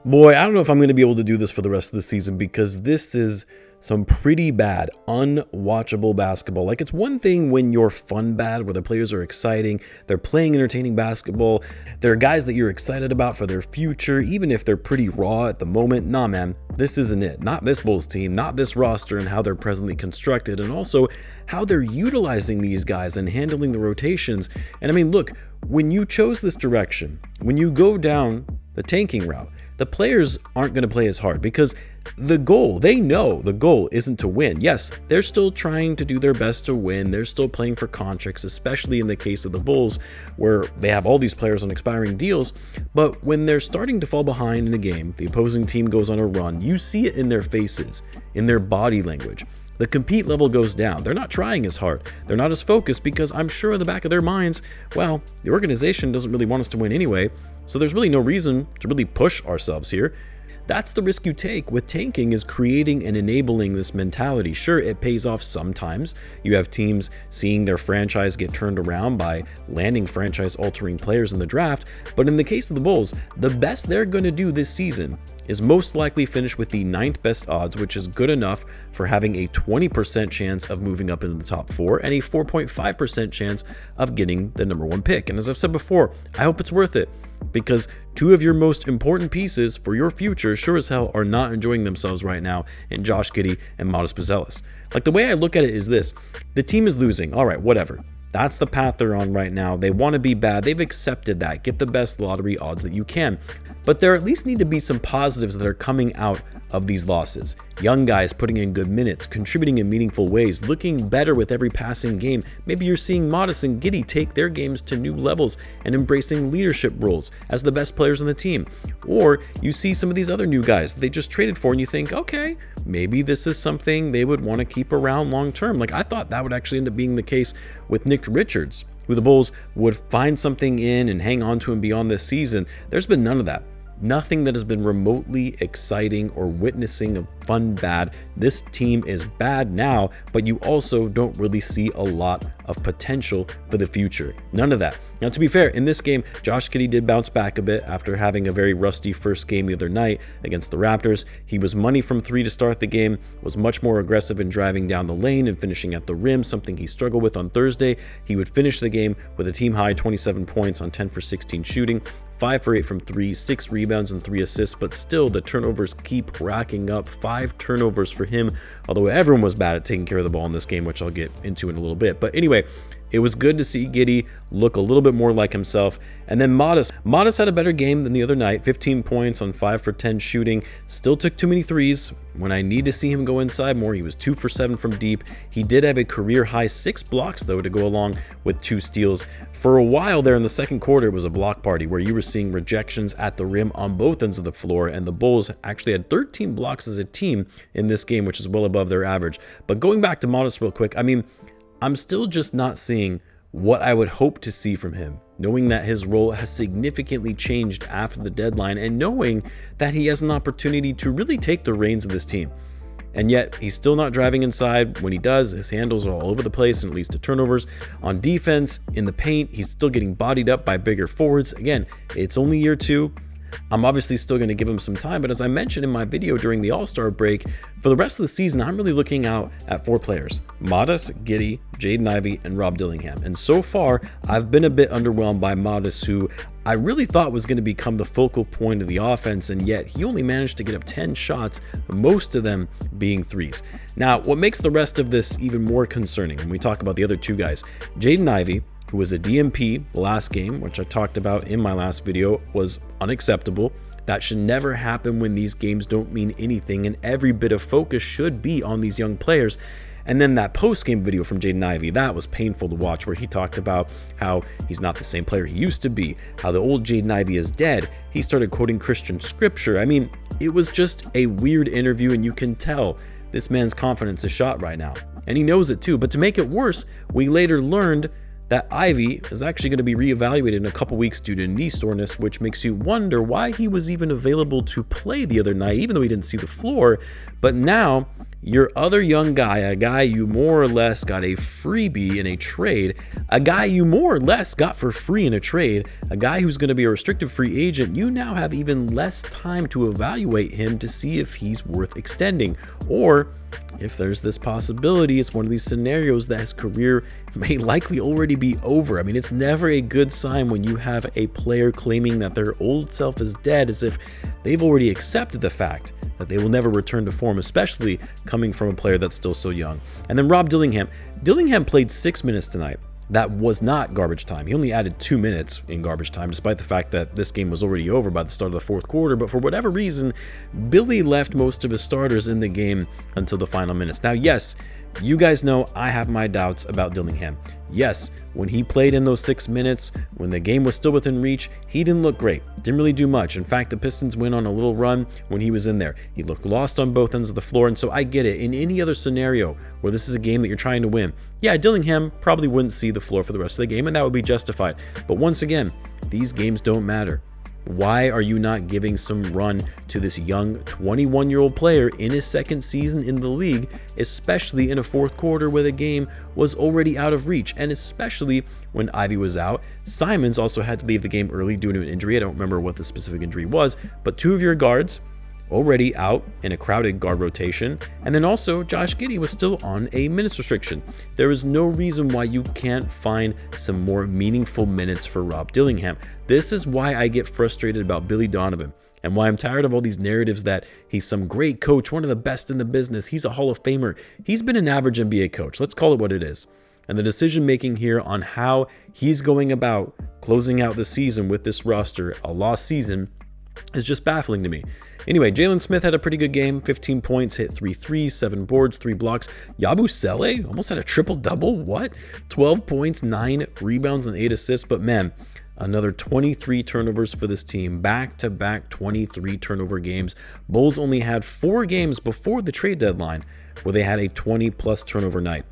Boy, I don't know if I'm going to be able to do this for the rest of the season because this is some pretty bad, unwatchable basketball. Like, it's one thing when you're fun bad, where the players are exciting, they're playing entertaining basketball, there are guys that you're excited about for their future, even if they're pretty raw at the moment. Nah, man, this isn't it. Not this Bulls team, not this roster and how they're presently constructed, and also how they're utilizing these guys and handling the rotations. And I mean, look, when you chose this direction, when you go down the tanking route, the players aren't going to play as hard because they know the goal isn't to win. Yes, they're still trying to do their best to win. They're still playing for contracts, especially in the case of the Bulls, where they have all these players on expiring deals. But when they're starting to fall behind in a game, the opposing team goes on a run, you see it in their faces, in their body language. The compete level goes down. They're not trying as hard. They're not as focused because I'm sure in the back of their minds, well, the organization doesn't really want us to win anyway, so there's really no reason to really push ourselves here. That's the risk you take with tanking, is creating and enabling this mentality. Sure, it pays off sometimes. You have teams seeing their franchise get turned around by landing franchise-altering players in the draft, but in the case of the Bulls, the best they're going to do this season is most likely finish with the 9th best odds, which is good enough for having a 20% chance of moving up into the top 4 and a 4.5% chance of getting the number 1 pick. And as I've said before, I hope it's worth it, because two of your most important pieces for your future sure as hell are not enjoying themselves right now in Josh Giddey and Modest Buzelis. Like, the way I look at it is this: the team is losing. All right, whatever. That's the path they're on right now. They want to be bad. They've accepted that. Get the best lottery odds that you can. But there at least need to be some positives that are coming out of these losses. Young guys putting in good minutes, contributing in meaningful ways, looking better with every passing game. Maybe you're seeing Modest and Giddey take their games to new levels and embracing leadership roles as the best players on the team. Or you see some of these other new guys that they just traded for and you think, okay, maybe this is something they would want to keep around long term. Like, I thought that would actually end up being the case with Nick Richards, who the Bulls would find something in and hang on to him beyond this season. There's been none of that. Nothing that has been remotely exciting or witnessing of fun bad. This team is bad now, but you also don't really see a lot of potential for the future. None of that. Now, to be fair, in this game, Josh Giddey did bounce back a bit after having a very rusty first game the other night against the Raptors. He was money from 3 to start the game, was much more aggressive in driving down the lane and finishing at the rim, something he struggled with on Thursday. He would finish the game with a team high 27 points on 10 for 16 shooting, 5 for 8 from 3, 6 rebounds and 3 assists, but still the turnovers keep racking up. 5 turnovers for him, although everyone was bad at taking care of the ball in this game, which I'll get into in a little bit. But anyway, it was good to see Giddey look a little bit more like himself. And then Modest had a better game than the other night. 15 points on 5 for 10 shooting. Still took too many threes. When I need to see him go inside more, he was 2 for 7 from deep. He did have a career high 6 blocks, though, to go along with 2 steals. For a while there in the second quarter, it was a block party where you were seeing rejections at the rim on both ends of the floor, and the Bulls actually had 13 blocks as a team in this game, which is well above their average. But going back to Modest real quick, I mean, I'm still just not seeing what I would hope to see from him, knowing that his role has significantly changed after the deadline and knowing that he has an opportunity to really take the reins of this team. And yet, he's still not driving inside. When he does, his handles are all over the place and it leads to turnovers. On defense, in the paint, he's still getting bodied up by bigger forwards. Again, it's only year 2. I'm obviously still going to give him some time, but as I mentioned in my video during the All-Star break, for the rest of the season, I'm really looking out at 4 players: Modest, Giddey, Jaden Ivey, and Rob Dillingham. And so far, I've been a bit underwhelmed by Modest, who I really thought was going to become the focal point of the offense, and yet he only managed to get up 10 shots, most of them being threes. Now, what makes the rest of this even more concerning when we talk about the other 2 guys, Jaden Ivey, who was a DMP the last game, which I talked about in my last video, was unacceptable. That should never happen when these games don't mean anything, and every bit of focus should be on these young players. And then that post-game video from Jaden Ivey, that was painful to watch, where he talked about how he's not the same player he used to be, how the old Jaden Ivey is dead. He started quoting Christian scripture. I mean, it was just a weird interview, and you can tell this man's confidence is shot right now. And he knows it too. But to make it worse, we later learned that Ivey is actually going to be reevaluated in a couple weeks due to knee soreness, which makes you wonder why he was even available to play the other night, even though he didn't see the floor. But now your other young guy, a guy you more or less got a freebie in a trade, a guy you more or less got for free in a trade, a guy who's going to be a restricted free agent, you now have even less time to evaluate him to see if he's worth extending. Or if there's this possibility, it's one of these scenarios that his career may likely already be over. I mean, it's never a good sign when you have a player claiming that their old self is dead, as if they've already accepted the fact that they will never return to form, especially coming from a player that's still so young. And then Rob Dillingham. Dillingham played 6 minutes tonight. That was not garbage time. He only added 2 minutes in garbage time, despite the fact that this game was already over by the start of the fourth quarter. But for whatever reason, Billy left most of his starters in the game until the final minutes. Now, yes, you guys know I have my doubts about Dillingham. Yes, when he played in those 6 minutes, when the game was still within reach, he didn't look great. Didn't really do much. In fact, the Pistons went on a little run when he was in there. He looked lost on both ends of the floor, and so I get it. In any other scenario where this is a game that you're trying to win, yeah, Dillingham probably wouldn't see the floor for the rest of the game, and that would be justified. But once again, these games don't matter. Why are you not giving some run to this young 21-year-old player in his second season in the league, especially in a fourth quarter where the game was already out of reach, and especially when Ivy was out? Simons also had to leave the game early due to an injury. I don't remember what the specific injury was, but 2 of your guards already out in a crowded guard rotation, and then also Josh Giddey was still on a minutes restriction. There is no reason why you can't find some more meaningful minutes for Rob Dillingham. This is why I get frustrated about Billy Donovan, and why I'm tired of all these narratives that he's some great coach, one of the best in the business, he's a Hall of Famer. He's been an average NBA coach. Let's call it what it is. And the decision making here on how he's going about closing out the season with this roster, a lost season, is just baffling to me. Anyway, Jalen Smith had a pretty good game. 15 points, hit 3 threes, 7 boards, 3 blocks. Yabusele almost had a triple-double. What? 12 points, 9 rebounds, and 8 assists. But man, another 23 turnovers for this team. Back-to-back 23 turnover games. Bulls only had 4 games before the trade deadline where they had a 20-plus turnover night.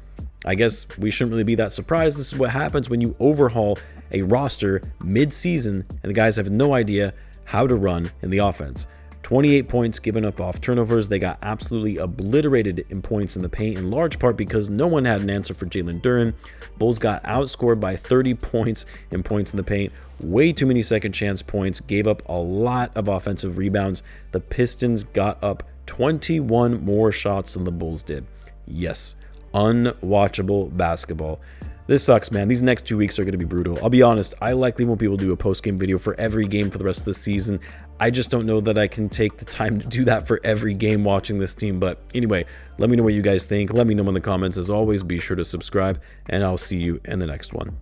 I guess we shouldn't really be that surprised. This is what happens when you overhaul a roster mid-season and the guys have no idea how to run in the offense. 28 points given up off turnovers. They got absolutely obliterated in points in the paint, in large part because no one had an answer for Jalen Duren. Bulls got outscored by 30 points in points in the paint. Way too many second chance points. Gave up a lot of offensive rebounds. The Pistons got up 21 more shots than the Bulls did. Yes, unwatchable basketball. This sucks, man. These next 2 weeks are going to be brutal. I'll be honest, I likely won't be able to do a post-game video for every game for the rest of the season. I just don't know that I can take the time to do that for every game watching this team. But anyway, let me know what you guys think. Let me know in the comments. As always, be sure to subscribe, and I'll see you in the next one.